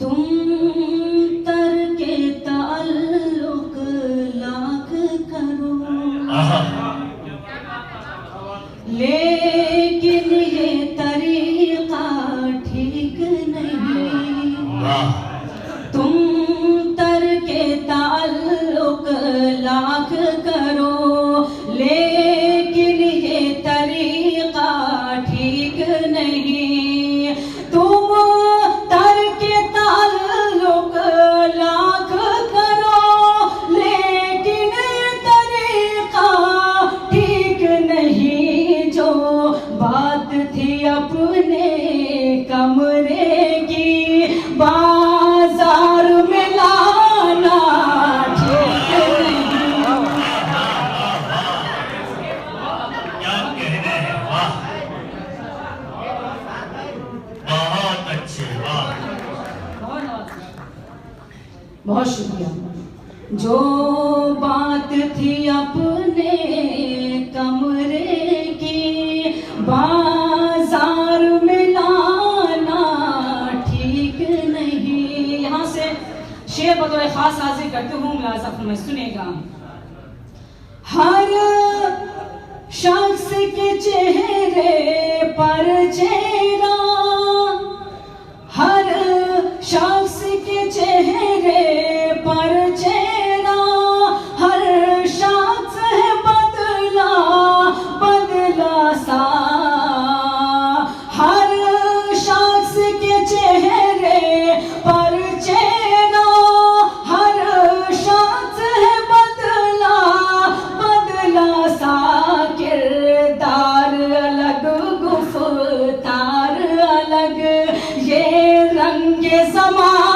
तुम तरके ताल्लुक लाख करो, लेकिन ये तरीका ठीक नहीं। तुम तरके ताल्लुक लाख करो, लेकिन ये तरीका ठीक नहीं। तुम तरके ताल्लुक लाख करो, लेकिन ये तरीका ठीक नहीं। जो बात थी अपने कमरे की, बाजार में लाना ठीक नहीं। क्या कहने हैं, वाह, बहुत अच्छे, वाह, बहुत शुक्रिया। जो बात थी अपने कमरे की, बाजार में लाना ठीक नहीं। यहाँ से शेर बतौर खास हाजिर करते हूँ, मुलाज़ा फरमाइए, सुनेगा। हर शख्स के चेहरे पर चेहरा, हर शख्स के चेहरे पर चेहरा, हर शख्स है बदला बदला सा। हर शख्स के चेहरे पर चेहरा, हर शख्स है बदला बदला सा। किरदार अलग, गुफ्तार अलग, ये रंगे ज़माने